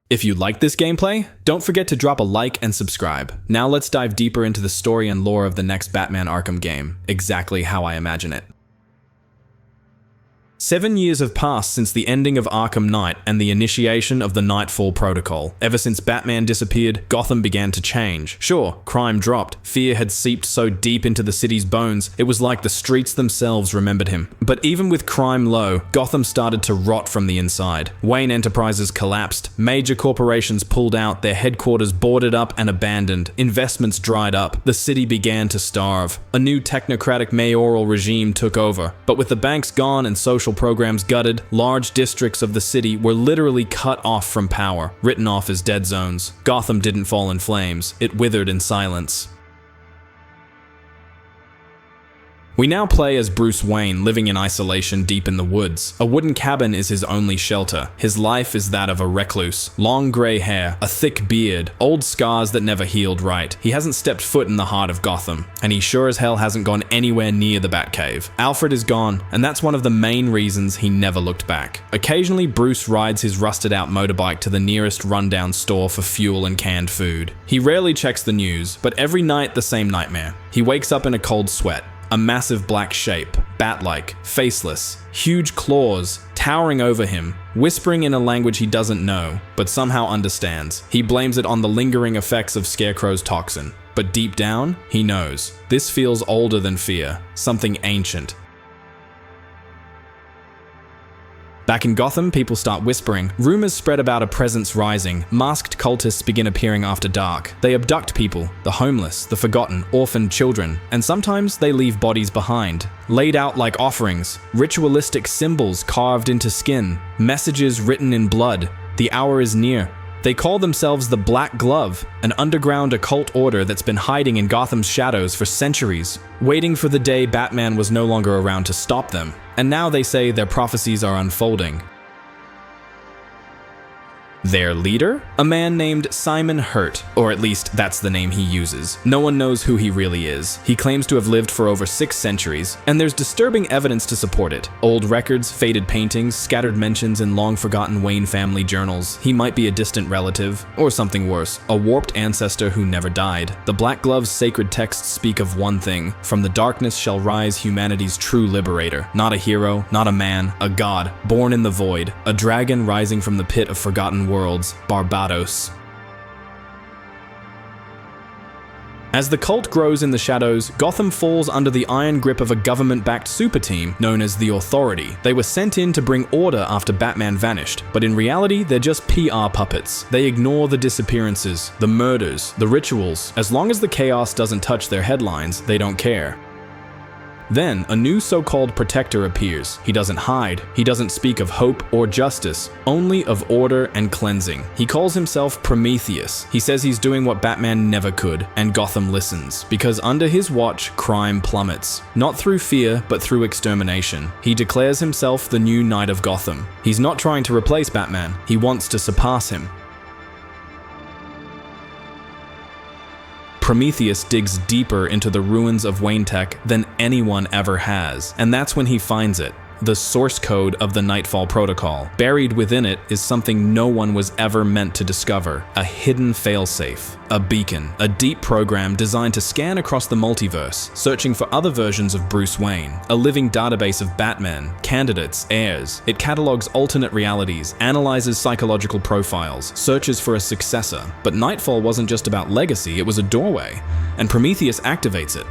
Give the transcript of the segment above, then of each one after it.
If you like this gameplay, don't forget to drop a like and subscribe. Now let's dive deeper into the story and lore of the next Batman Arkham game, exactly how I imagine it. 7 years have passed since the ending of Arkham Knight and the initiation of the Nightfall Protocol. Ever since Batman disappeared, Gotham began to change. Sure, crime dropped. Fear had seeped so deep into the city's bones, it was like the streets themselves remembered him. But even with crime low, Gotham started to rot from the inside. Wayne Enterprises collapsed, major corporations pulled out, their headquarters boarded up and abandoned, investments dried up, the city began to starve. A new technocratic mayoral regime took over, but with the banks gone and social programs gutted, large districts of the city were literally cut off from power, written off as dead zones. Gotham didn't fall in flames, it withered in silence. We now play as Bruce Wayne, living in isolation deep in the woods. A wooden cabin is his only shelter. His life is that of a recluse. Long gray hair, a thick beard, old scars that never healed right. He hasn't stepped foot in the heart of Gotham, and he sure as hell hasn't gone anywhere near the Batcave. Alfred is gone, and that's one of the main reasons he never looked back. Occasionally, Bruce rides his rusted-out motorbike to the nearest rundown store for fuel and canned food. He rarely checks the news, but every night the same nightmare. He wakes up in a cold sweat. A massive black shape, bat-like, faceless, huge claws, towering over him, whispering in a language he doesn't know, but somehow understands. He blames it on the lingering effects of Scarecrow's toxin. But deep down, he knows. This feels older than fear, something ancient. Back in Gotham, people start whispering. Rumors spread about a presence rising. Masked cultists begin appearing after dark. They abduct people, the homeless, the forgotten, orphaned children, and sometimes they leave bodies behind. Laid out like offerings, ritualistic symbols carved into skin, messages written in blood. The hour is near. They call themselves the Black Glove, an underground occult order that's been hiding in Gotham's shadows for centuries, waiting for the day Batman was no longer around to stop them. And now they say their prophecies are unfolding. Their leader? A man named Simon Hurt, or at least that's the name he uses. No one knows who he really is. He claims to have lived for over 6 centuries, and there's disturbing evidence to support it. Old records, faded paintings, scattered mentions in long-forgotten Wayne family journals. He might be a distant relative, or something worse, a warped ancestor who never died. The Black Glove's sacred texts speak of one thing: from the darkness shall rise humanity's true liberator. Not a hero, not a man, a god, born in the void, a dragon rising from the pit of forgotten worlds, Barbatos. As the cult grows in the shadows, Gotham falls under the iron grip of a government-backed super team known as the Authority. They were sent in to bring order after Batman vanished, but in reality, they're just PR puppets. They ignore the disappearances, the murders, the rituals. As long as the chaos doesn't touch their headlines, they don't care. Then, a new so-called protector appears. He doesn't hide. He doesn't speak of hope or justice, only of order and cleansing. He calls himself Prometheus. He says he's doing what Batman never could, and Gotham listens, because under his watch, crime plummets. Not through fear, but through extermination. He declares himself the new Knight of Gotham. He's not trying to replace Batman. He wants to surpass him. Prometheus digs deeper into the ruins of Wayne Tech than anyone ever has, and that's when he finds it. The source code of the Nightfall Protocol. Buried within it is something no one was ever meant to discover. A hidden failsafe. A beacon. A deep program designed to scan across the multiverse, searching for other versions of Bruce Wayne. A living database of Batmen, candidates, heirs. It catalogs alternate realities, analyzes psychological profiles, searches for a successor. But Nightfall wasn't just about legacy, it was a doorway. And Prometheus activates it.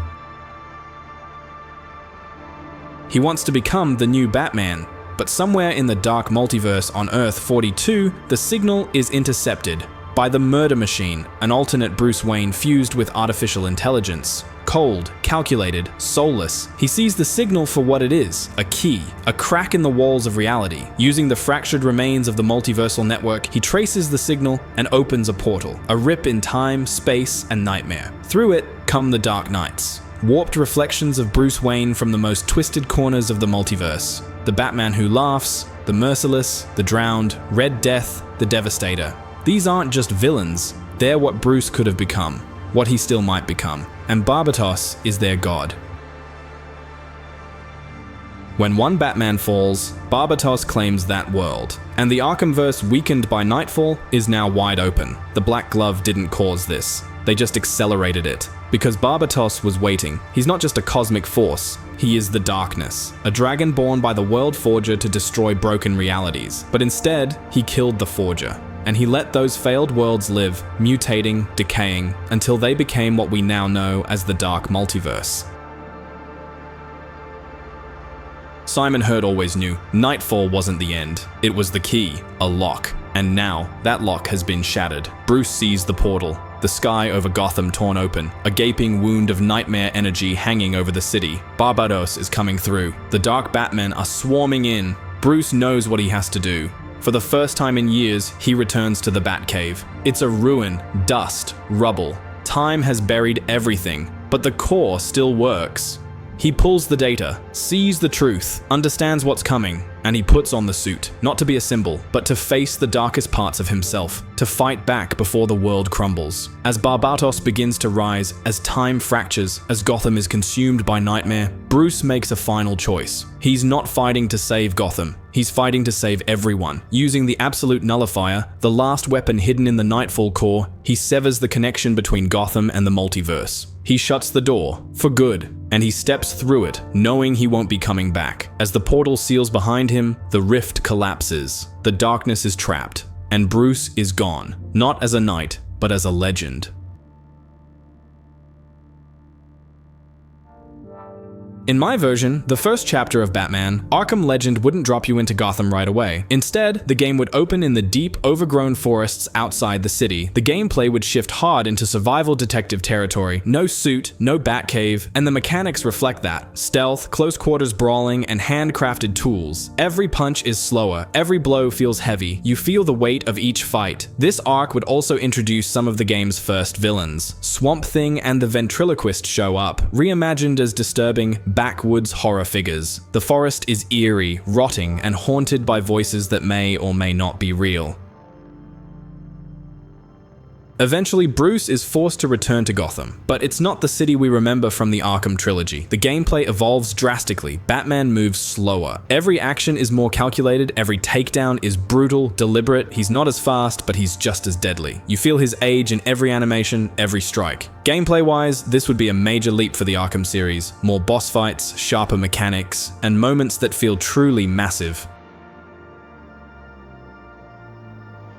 He wants to become the new Batman, but somewhere in the Dark Multiverse on Earth 42, the signal is intercepted by the Murder Machine, an alternate Bruce Wayne fused with artificial intelligence. Cold, calculated, soulless, he sees the signal for what it is: a key, a crack in the walls of reality. Using the fractured remains of the multiversal network, he traces the signal and opens a portal, a rip in time, space, and nightmare. Through it come the Dark Knights. Warped reflections of Bruce Wayne from the most twisted corners of the multiverse. The Batman who laughs, the Merciless, the Drowned, Red Death, the Devastator. These aren't just villains, they're what Bruce could have become, what he still might become. And Barbatos is their god. When one Batman falls, Barbatos claims that world, and the Arkhamverse, weakened by Nightfall, is now wide open. The Black Glove didn't cause this. They just accelerated it. Because Barbatos was waiting. He's not just a cosmic force, he is the darkness, a dragon born by the World Forger to destroy broken realities. But instead, he killed the Forger, and he let those failed worlds live, mutating, decaying, until they became what we now know as the Dark Multiverse. Simon Hurt always knew, Nightfall wasn't the end. It was the key, a lock. And now, that lock has been shattered. Bruce sees the portal, the sky over Gotham torn open, a gaping wound of nightmare energy hanging over the city. Barbatos is coming through. The Dark Batmen are swarming in. Bruce knows what he has to do. For the first time in years, he returns to the Batcave. It's a ruin, dust, rubble. Time has buried everything, but the core still works. He pulls the data, sees the truth, understands what's coming, and he puts on the suit, not to be a symbol, but to face the darkest parts of himself, to fight back before the world crumbles. As Barbatos begins to rise, as time fractures, as Gotham is consumed by nightmare, Bruce makes a final choice. He's not fighting to save Gotham. He's fighting to save everyone. Using the Absolute Nullifier, the last weapon hidden in the Nightfall core, he severs the connection between Gotham and the multiverse. He shuts the door, for good, and he steps through it, knowing he won't be coming back. As the portal seals behind him, the rift collapses. The darkness is trapped, and Bruce is gone. Not as a knight, but as a legend. In my version, the first chapter of Batman, Arkham Legend wouldn't drop you into Gotham right away. Instead, the game would open in the deep, overgrown forests outside the city. The gameplay would shift hard into survival detective territory. No suit, no Batcave, and the mechanics reflect that. Stealth, close quarters brawling, and handcrafted tools. Every punch is slower, every blow feels heavy. You feel the weight of each fight. This arc would also introduce some of the game's first villains. Swamp Thing and the Ventriloquist show up, reimagined as disturbing, backwoods horror figures. The forest is eerie, rotting, and haunted by voices that may or may not be real. Eventually, Bruce is forced to return to Gotham, but it's not the city we remember from the Arkham trilogy. The gameplay evolves drastically. Batman moves slower. Every action is more calculated, every takedown is brutal, deliberate. He's not as fast, but he's just as deadly. You feel his age in every animation, every strike. Gameplay-wise, this would be a major leap for the Arkham series. More boss fights, sharper mechanics, and moments that feel truly massive.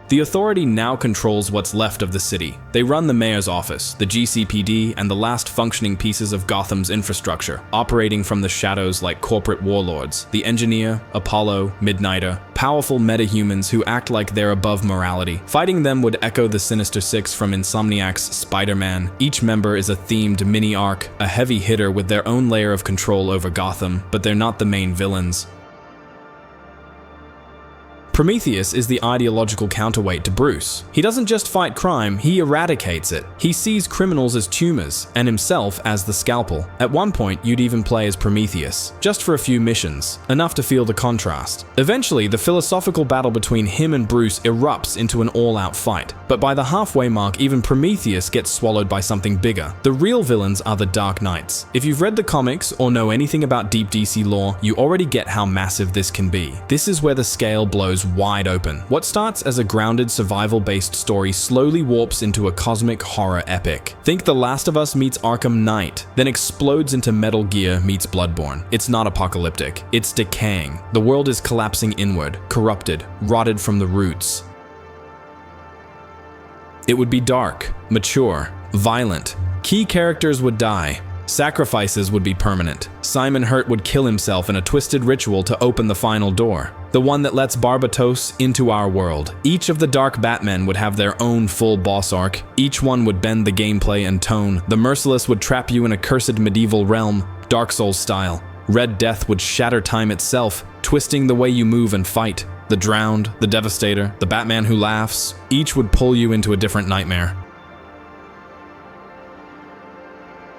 The Authority now controls what's left of the city. They run the mayor's office, the GCPD, and the last functioning pieces of Gotham's infrastructure, operating from the shadows like corporate warlords, the Engineer, Apollo, Midnighter, powerful metahumans who act like they're above morality. Fighting them would echo the Sinister Six from Insomniac's Spider-Man. Each member is a themed mini-arc, a heavy hitter with their own layer of control over Gotham, but they're not the main villains. Prometheus is the ideological counterweight to Bruce. He doesn't just fight crime, he eradicates it. He sees criminals as tumors, and himself as the scalpel. At one point, you'd even play as Prometheus, just for a few missions, enough to feel the contrast. Eventually, the philosophical battle between him and Bruce erupts into an all-out fight. But by the halfway mark, even Prometheus gets swallowed by something bigger. The real villains are the Dark Knights. If you've read the comics or know anything about deep DC lore, you already get how massive this can be. This is where the scale blows wide open. What starts as a grounded survival-based story slowly warps into a cosmic horror epic. Think The Last of Us meets Arkham Knight, then explodes into Metal Gear meets Bloodborne. It's not apocalyptic, it's decaying. The world is collapsing inward, corrupted, rotted from the roots. It would be dark, mature, violent. Key characters would die. Sacrifices would be permanent. Simon Hurt would kill himself in a twisted ritual to open the final door, the one that lets Barbatos into our world. Each of the Dark Batmen would have their own full boss arc. Each one would bend the gameplay and tone. The Merciless would trap you in a cursed medieval realm, Dark Souls style. Red Death would shatter time itself, twisting the way you move and fight. The Drowned, the Devastator, the Batman who laughs, each would pull you into a different nightmare.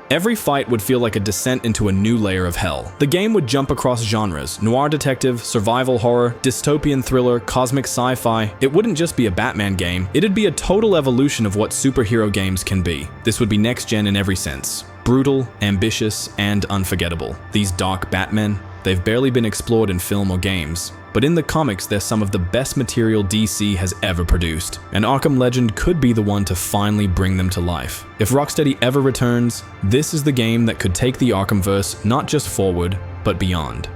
Every fight would feel like a descent into a new layer of hell. The game would jump across genres: noir detective, survival horror, dystopian thriller, cosmic sci-fi. It wouldn't just be a Batman game, it'd be a total evolution of what superhero games can be. This would be next gen in every sense. Brutal, ambitious, and unforgettable. These Dark Batmen, They've barely been explored in film or games, but in the comics they're some of the best material DC has ever produced, and Arkham Legend could be the one to finally bring them to life. If Rocksteady ever returns, this is the game that could take the Arkhamverse not just forward, but beyond.